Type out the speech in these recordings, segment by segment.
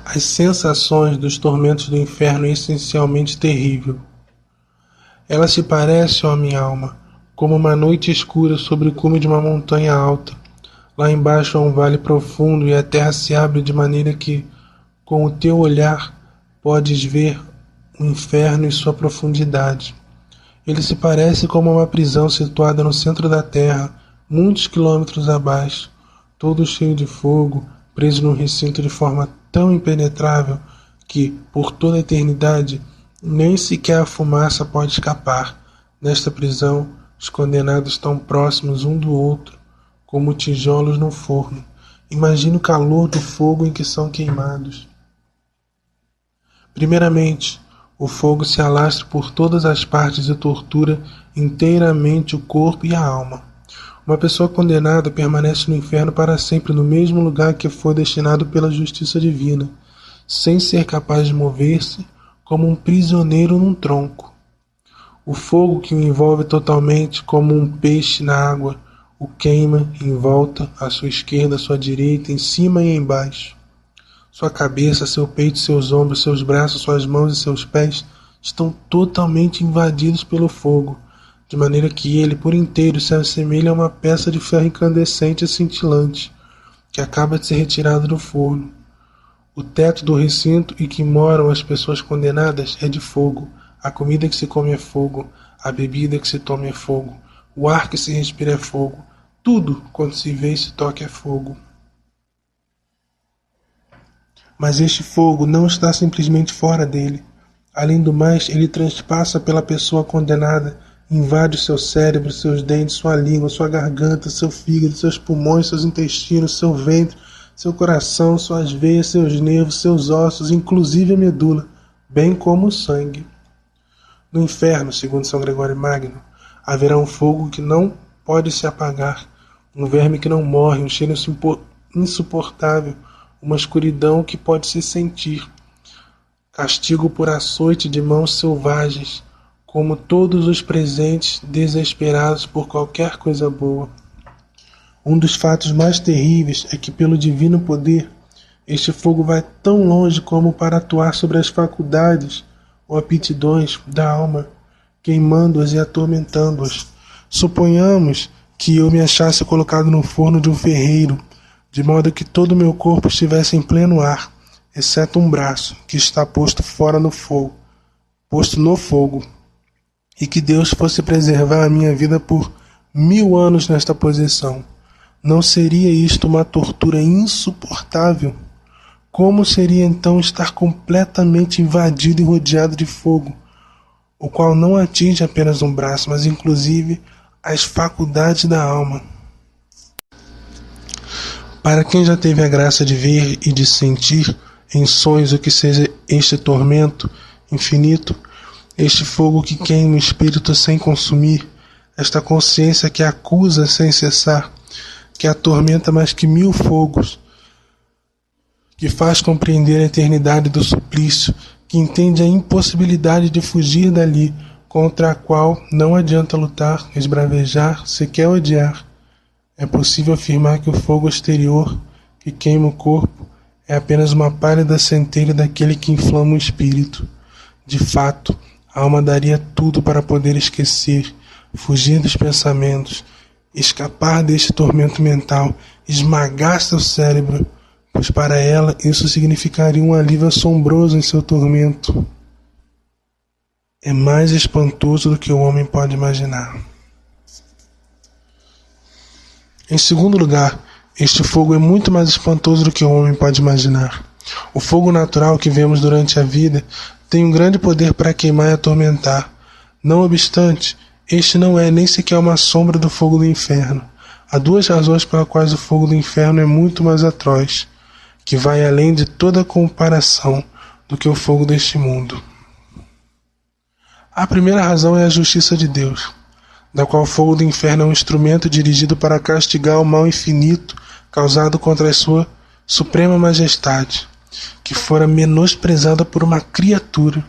As sensações dos tormentos do inferno é essencialmente terrível. Ela se parece, ó minha alma, como uma noite escura sobre o cume de uma montanha alta. Lá embaixo há um vale profundo e a terra se abre de maneira que, com o teu olhar, podes ver o inferno e sua profundidade. Ele se parece como uma prisão situada no centro da terra, muitos quilômetros abaixo, todo cheio de fogo, preso num recinto de forma tão impenetrável que, por toda a eternidade, nem sequer a fumaça pode escapar. Nesta prisão, os condenados estão próximos um do outro, como tijolos no forno. Imagine o calor do fogo em que são queimados. Primeiramente, o fogo se alastra por todas as partes e tortura inteiramente o corpo e a alma. Uma pessoa condenada permanece no inferno para sempre no mesmo lugar que foi destinado pela justiça divina, sem ser capaz de mover-se, como um prisioneiro num tronco. O fogo que o envolve totalmente, como um peixe na água, o queima em volta, à sua esquerda, à sua direita, em cima e embaixo. Sua cabeça, seu peito, seus ombros, seus braços, suas mãos e seus pés estão totalmente invadidos pelo fogo, de maneira que ele, por inteiro, se assemelha a uma peça de ferro incandescente e cintilante, que acaba de ser retirada do forno. O teto do recinto em que moram as pessoas condenadas é de fogo, a comida que se come é fogo, a bebida que se toma é fogo, o ar que se respira é fogo, tudo quanto se vê e se toca é fogo. Mas este fogo não está simplesmente fora dele. Além do mais, ele transpassa pela pessoa condenada, invade o seu cérebro, seus dentes, sua língua, sua garganta, seu fígado, seus pulmões, seus intestinos, seu ventre, seu coração, suas veias, seus nervos, seus ossos, inclusive a medula, bem como o sangue. No inferno, segundo São Gregório Magno, haverá um fogo que não pode se apagar, um verme que não morre, um cheiro insuportável, uma escuridão que pode se sentir, castigo por açoite de mãos selvagens, como todos os presentes desesperados por qualquer coisa boa. Um dos fatos mais terríveis é que, pelo divino poder, este fogo vai tão longe como para atuar sobre as faculdades ou aptidões da alma, queimando-as e atormentando-as. Suponhamos que eu me achasse colocado no forno de um ferreiro, de modo que todo o meu corpo estivesse em pleno ar, exceto um braço, que está posto no fogo, e que Deus fosse preservar a minha vida por 1000 anos nesta posição. Não seria isto uma tortura insuportável? Como seria então estar completamente invadido e rodeado de fogo, o qual não atinge apenas um braço, mas inclusive as faculdades da alma? Para quem já teve a graça de ver e de sentir em sonhos o que seja este tormento infinito, este fogo que queima o espírito sem consumir, esta consciência que acusa sem cessar, que atormenta mais que 1000 fogos, que faz compreender a eternidade do suplício, que entende a impossibilidade de fugir dali, contra a qual não adianta lutar, esbravejar, sequer odiar. É possível afirmar que o fogo exterior, que queima o corpo, é apenas uma pálida centelha daquele que inflama o espírito. De fato, a alma daria tudo para poder esquecer, fugir dos pensamentos, escapar deste tormento mental, esmagar seu cérebro, pois para ela isso significaria um alívio assombroso em seu tormento. É mais espantoso do que o homem pode imaginar. Em segundo lugar, este fogo é muito mais espantoso do que o homem pode imaginar. O fogo natural que vemos durante a vida tem um grande poder para queimar e atormentar. Não obstante, este não é nem sequer uma sombra do fogo do inferno. Há 2 razões pelas quais o fogo do inferno é muito mais atroz, que vai além de toda comparação do que o fogo deste mundo. A primeira razão é a justiça de Deus, da qual o fogo do inferno é um instrumento dirigido para castigar o mal infinito causado contra a sua suprema majestade, que fora menosprezada por uma criatura.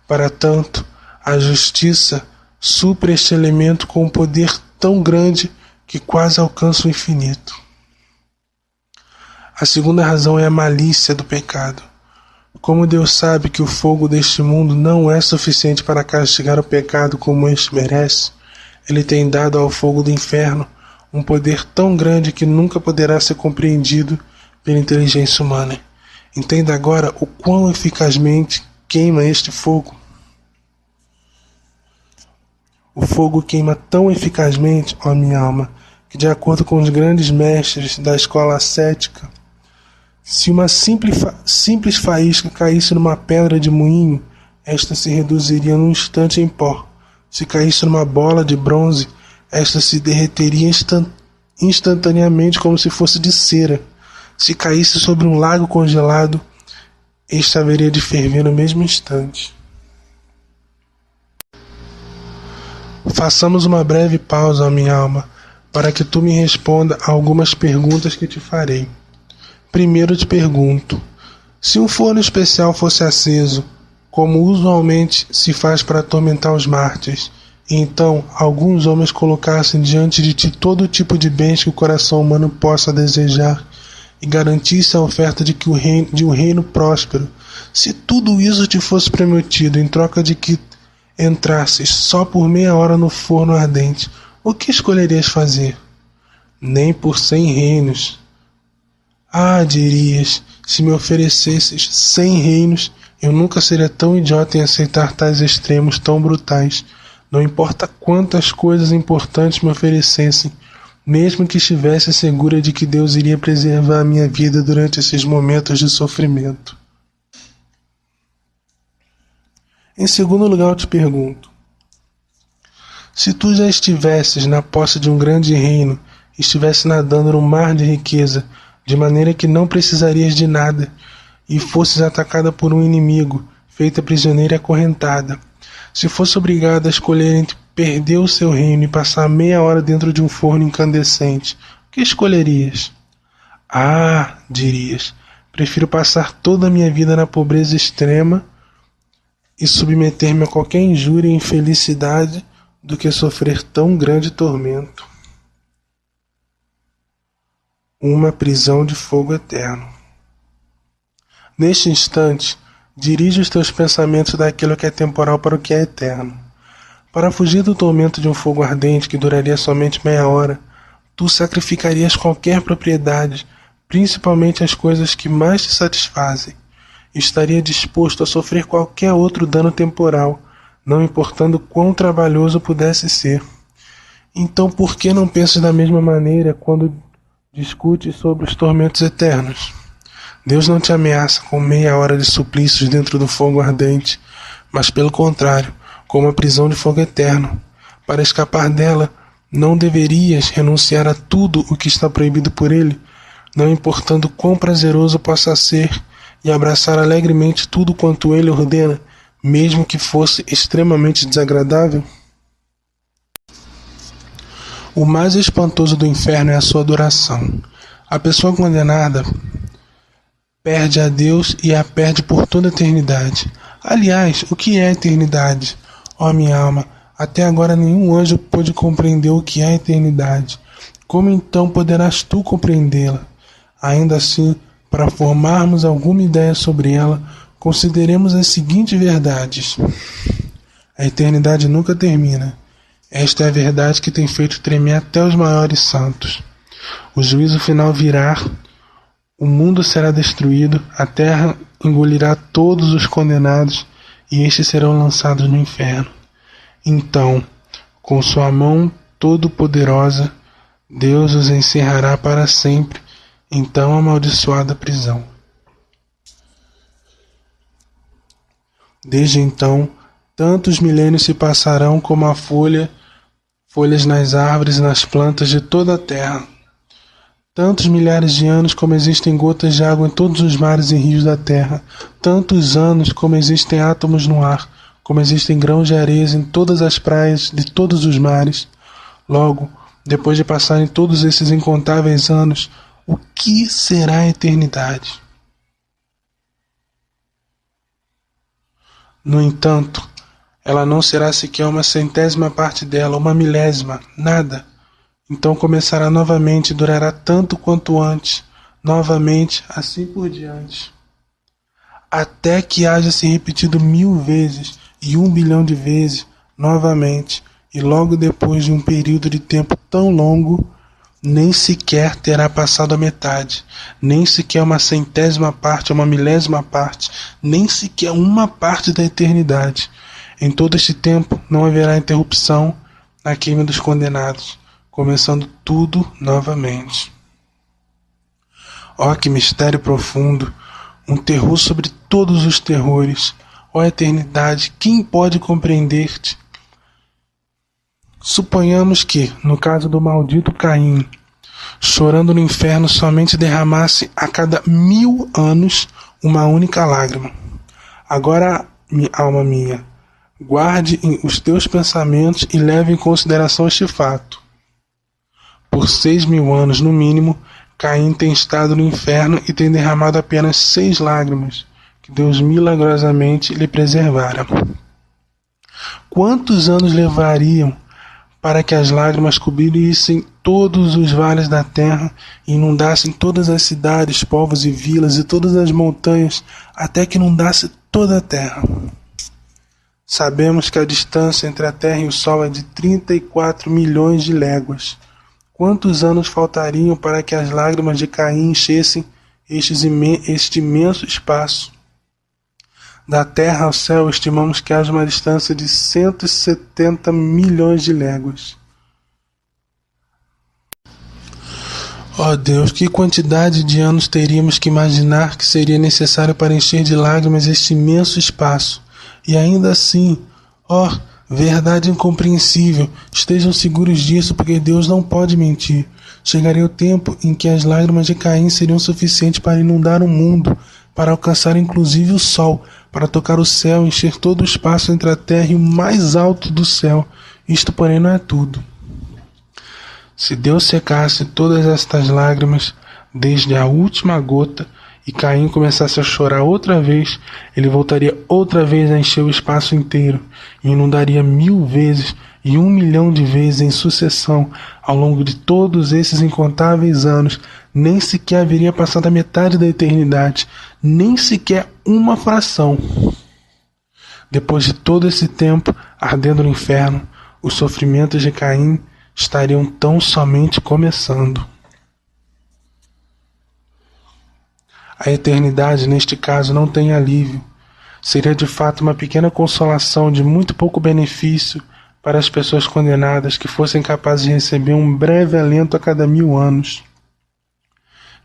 Para tanto, a justiça supre este elemento com um poder tão grande que quase alcança o infinito. A segunda razão é a malícia do pecado, Como Deus sabe que o fogo deste mundo não é suficiente para castigar o pecado como este merece, Ele tem dado ao fogo do inferno um poder tão grande que nunca poderá ser compreendido pela inteligência humana. Entenda agora o quão eficazmente queima este fogo. O fogo queima tão eficazmente, ó minha alma, que de acordo com os grandes mestres da escola ascética, se uma simples faísca caísse numa pedra de moinho, esta se reduziria num instante em pó. Se caísse numa bola de bronze, esta se derreteria instantaneamente como se fosse de cera. Se caísse sobre um lago congelado, este haveria de ferver no mesmo instante. Façamos uma breve pausa, minha alma, para que tu me responda a algumas perguntas que te farei. Primeiro te pergunto, se um forno especial fosse aceso, como usualmente se faz para atormentar os mártires, e então alguns homens colocassem diante de ti todo tipo de bens que o coração humano possa desejar, e garantisse a oferta de um reino próspero, se tudo isso te fosse prometido em troca de que entrasses só por meia hora no forno ardente, o que escolherias fazer? Nem por 100 reinos. Ah, dirias, se me oferecesses 100 reinos, eu nunca seria tão idiota em aceitar tais extremos tão brutais. Não importa quantas coisas importantes me oferecessem, mesmo que estivesse segura de que Deus iria preservar a minha vida durante esses momentos de sofrimento. Em segundo lugar, eu te pergunto, se tu já estivesses na posse de um grande reino, estivesse nadando no mar de riqueza, de maneira que não precisarias de nada, e fosses atacada por um inimigo, feita prisioneira e acorrentada, se fosse obrigada a escolher entre perder o seu reino e passar meia hora dentro de um forno incandescente, o que escolherias? Ah, dirias, prefiro passar toda a minha vida na pobreza extrema e submeter-me a qualquer injúria e infelicidade do que sofrer tão grande tormento. Uma prisão de fogo eterno. Neste instante, dirige os teus pensamentos daquilo que é temporal para o que é eterno. Para fugir do tormento de um fogo ardente que duraria somente meia hora, tu sacrificarias qualquer propriedade, principalmente as coisas que mais te satisfazem. Estaria disposto a sofrer qualquer outro dano temporal, não importando quão trabalhoso pudesse ser. Então por que não pensas da mesma maneira quando discutes sobre os tormentos eternos? Deus não te ameaça com meia hora de suplícios dentro do fogo ardente, mas pelo contrário, com uma prisão de fogo eterno. Para escapar dela, não deverias renunciar a tudo o que está proibido por ele, não importando quão prazeroso possa ser, e abraçar alegremente tudo quanto ele ordena, mesmo que fosse extremamente desagradável? O mais espantoso do inferno é a sua duração. A pessoa condenada perde a Deus e a perde por toda a eternidade. Aliás, o que é a eternidade? Ó minha alma, até agora nenhum anjo pôde compreender o que é a eternidade. Como então poderás tu compreendê-la? Ainda assim, para formarmos alguma ideia sobre ela, consideremos as seguintes verdades. A eternidade nunca termina. Esta é a verdade que tem feito tremer até os maiores santos. O juízo final virá, o mundo será destruído, a terra engolirá todos os condenados e estes serão lançados no inferno. Então, com sua mão todo-poderosa, Deus os encerrará para sempre em tão amaldiçoada prisão. Desde então, tantos milênios se passarão como a folhas nas árvores e nas plantas de toda a terra. Tantos milhares de anos como existem gotas de água em todos os mares e rios da terra. Tantos anos como existem átomos no ar, como existem grãos de areia em todas as praias de todos os mares. Logo, depois de passarem todos esses incontáveis anos, o que será a eternidade? No entanto, ela não será sequer uma centésima parte dela, uma milésima, nada. Então começará novamente e durará tanto quanto antes, novamente, assim por diante. até que haja se repetido 1000 vezes e 1 bilhão de vezes novamente, e logo depois de um período de tempo tão longo, nem sequer terá passado a metade, nem sequer uma centésima parte, uma milésima parte, nem sequer uma parte da eternidade. Em todo este tempo não haverá interrupção na queima dos condenados, começando tudo novamente. Ó, que mistério profundo, um terror sobre todos os terrores. Ó eternidade, quem pode compreender-te? Suponhamos que, no caso do maldito Caim, chorando no inferno, somente derramasse a cada 1000 anos uma única lágrima. Agora, alma minha, guarde os teus pensamentos e leve em consideração este fato. Por 6.000 anos, no mínimo, Caim tem estado no inferno e tem derramado apenas 6 lágrimas, que Deus milagrosamente lhe preservara. Quantos anos levariam para que as lágrimas cobrissem todos os vales da terra e inundassem todas as cidades, povos e vilas e todas as montanhas, até que inundasse toda a terra? Sabemos que a distância entre a terra e o sol é de 34 milhões de léguas. Quantos anos faltariam para que as lágrimas de Caim enchessem este imenso espaço? Da terra ao céu, estimamos que haja uma distância de 170 milhões de léguas. Ó Deus, que quantidade de anos teríamos que imaginar que seria necessário para encher de lágrimas este imenso espaço? E ainda assim, ó, verdade incompreensível, estejam seguros disso, porque Deus não pode mentir. Chegaria o tempo em que as lágrimas de Caim seriam suficientes para inundar o mundo, para alcançar inclusive o sol, para tocar o céu, encher todo o espaço entre a terra e o mais alto do céu. Isto, porém, não é tudo. Se Deus secasse todas estas lágrimas, desde a última gota, e Caim começasse a chorar outra vez, ele voltaria outra vez a encher o espaço inteiro, e inundaria 1000 vezes e 1 milhão de vezes em sucessão, ao longo de todos esses incontáveis anos. Nem sequer haveria passado a metade da eternidade, nem sequer uma fração. Depois de todo esse tempo ardendo no inferno, os sofrimentos de Caim estariam tão somente começando. A eternidade, neste caso, não tem alívio. Seria de fato uma pequena consolação de muito pouco benefício para as pessoas condenadas que fossem capazes de receber um breve alento a cada 1000 anos.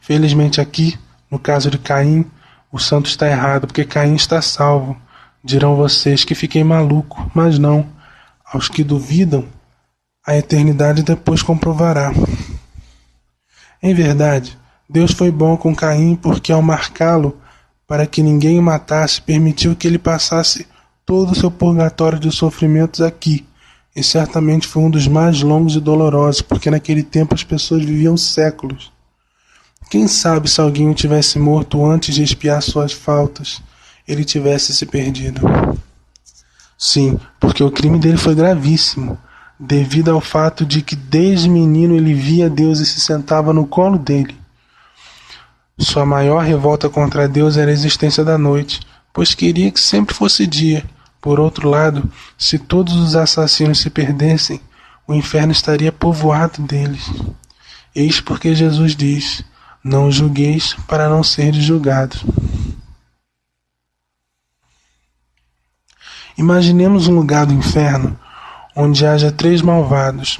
Felizmente aqui, no caso de Caim, o santo está errado, porque Caim está salvo. Dirão vocês que fiquei maluco, mas não. Aos que duvidam, a eternidade depois comprovará. Em verdade, Deus foi bom com Caim, porque ao marcá-lo para que ninguém o matasse, permitiu que ele passasse todo o seu purgatório de sofrimentos aqui, e certamente foi um dos mais longos e dolorosos, porque naquele tempo as pessoas viviam séculos. Quem sabe se alguém o tivesse morto antes de expiar suas faltas, ele tivesse se perdido. Sim, porque o crime dele foi gravíssimo, devido ao fato de que desde menino ele via Deus e se sentava no colo dele. Sua maior revolta contra Deus era a existência da noite, pois queria que sempre fosse dia. Por outro lado, se todos os assassinos se perdessem, o inferno estaria povoado deles. Eis porque Jesus diz: não julgueis para não seres julgados. Imaginemos um lugar do inferno onde haja 3 malvados.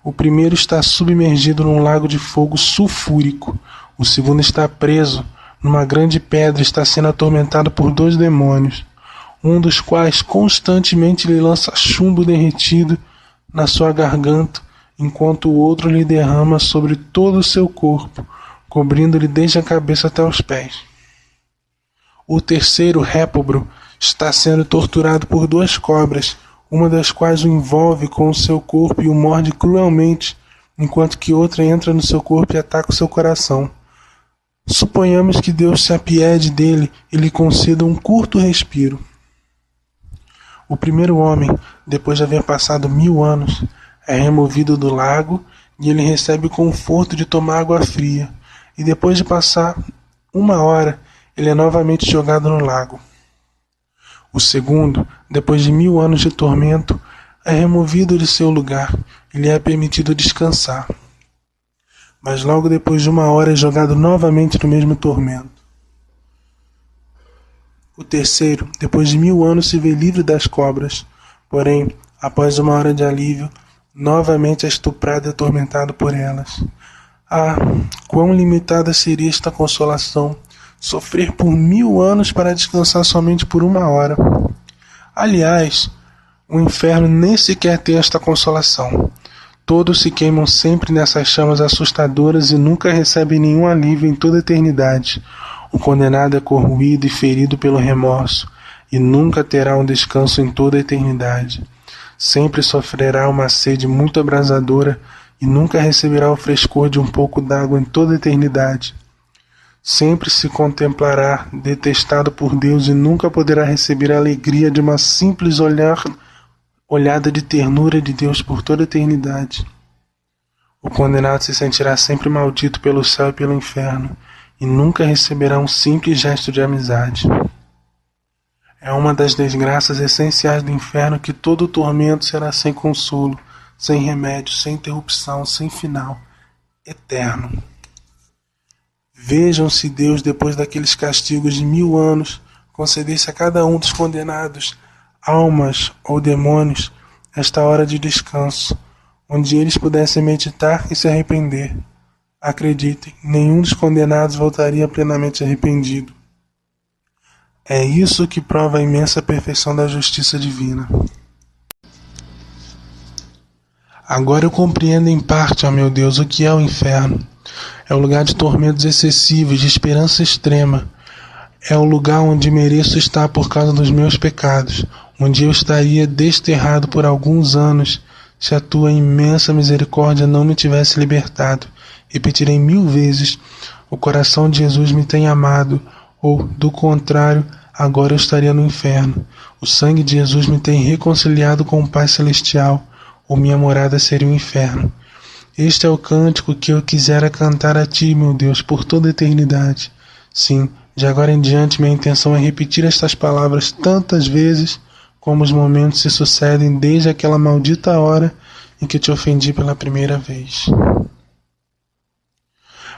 O primeiro está submergido num lago de fogo sulfúrico. O segundo está preso numa grande pedra e está sendo atormentado por 2 demônios, um dos quais constantemente lhe lança chumbo derretido na sua garganta, enquanto o outro lhe derrama sobre todo o seu corpo, cobrindo-lhe desde a cabeça até os pés. O terceiro, réprobro, está sendo torturado por 2 cobras, uma das quais o envolve com o seu corpo e o morde cruelmente, enquanto que outra entra no seu corpo e ataca o seu coração. Suponhamos que Deus se apiede dele e lhe conceda um curto respiro. O primeiro homem, depois de haver passado 1000 anos, é removido do lago e ele recebe o conforto de tomar água fria. E depois de passar 1 hora, ele é novamente jogado no lago. O segundo, depois de 1000 anos de tormento, é removido de seu lugar e lhe é permitido descansar. Mas logo depois de 1 hora é jogado novamente no mesmo tormento. O terceiro, depois de 1000 anos, se vê livre das cobras, porém, após 1 hora de alívio, novamente é estuprado e atormentado por elas. Ah, quão limitada seria esta consolação, sofrer por 1000 anos para descansar somente por 1 hora. Aliás, o inferno nem sequer tem esta consolação. Todos se queimam sempre nessas chamas assustadoras e nunca recebem nenhum alívio em toda a eternidade. O condenado é corroído e ferido pelo remorso, e nunca terá um descanso em toda a eternidade. Sempre sofrerá uma sede muito abrasadora e nunca receberá o frescor de um pouco d'água em toda a eternidade. Sempre se contemplará detestado por Deus e nunca poderá receber a alegria de uma simples olhada de ternura de Deus por toda a eternidade. O condenado se sentirá sempre maldito pelo céu e pelo inferno, e nunca receberá um simples gesto de amizade. É uma das desgraças essenciais do inferno que todo tormento será sem consolo, sem remédio, sem interrupção, sem final, eterno. Vejam se Deus, depois daqueles castigos de 1000 anos, concedesse a cada um dos condenados, almas ou demônios, esta hora de descanso, onde eles pudessem meditar e se arrepender. Acreditem, nenhum dos condenados voltaria plenamente arrependido. É isso que prova a imensa perfeição da justiça divina. Agora eu compreendo em parte, ó meu Deus, o que é o inferno. É o lugar de tormentos excessivos, de esperança extrema. É o lugar onde mereço estar por causa dos meus pecados, onde eu estaria desterrado por alguns anos se a tua imensa misericórdia não me tivesse libertado. Repetirei 1000 vezes, o coração de Jesus me tem amado, ou, do contrário, agora eu estaria no inferno. O sangue de Jesus me tem reconciliado com o Pai Celestial, ou minha morada seria o inferno. Este é o cântico que eu quisera cantar a ti, meu Deus, por toda a eternidade. Sim, de agora em diante minha intenção é repetir estas palavras tantas vezes como os momentos se sucedem desde aquela maldita hora em que te ofendi pela primeira vez.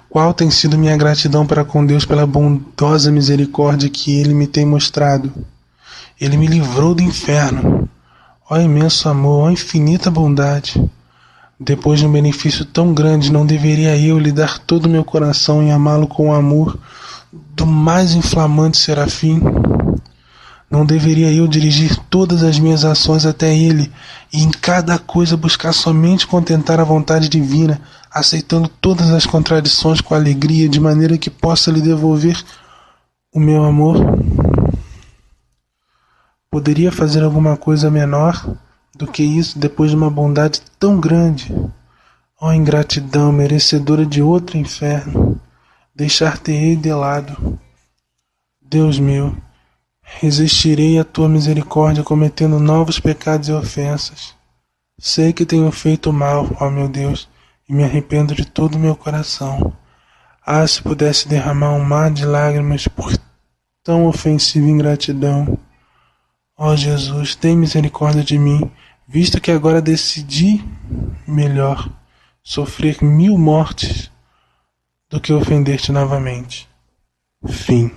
Qual tem sido minha gratidão para com Deus pela bondosa misericórdia que Ele me tem mostrado? Ele me livrou do inferno. Ó imenso amor, ó infinita bondade. Depois de um benefício tão grande, não deveria eu lhe dar todo o meu coração e amá-lo com o amor do mais inflamante serafim? Não deveria eu dirigir todas as minhas ações até Ele e em cada coisa buscar somente contentar a vontade divina, aceitando todas as contradições com alegria, de maneira que possa lhe devolver o meu amor? Poderia fazer alguma coisa menor do que isso depois de uma bondade tão grande? Ó ingratidão, merecedora de outro inferno, deixar-te-ei de lado. Deus meu, resistirei à tua misericórdia cometendo novos pecados e ofensas. Sei que tenho feito mal, ó meu Deus, e me arrependo de todo o meu coração. Ah, se pudesse derramar um mar de lágrimas por tão ofensiva ingratidão. Ó Jesus, tem misericórdia de mim, visto que agora decidi melhor sofrer 1000 mortes do que ofender-te novamente. Fim.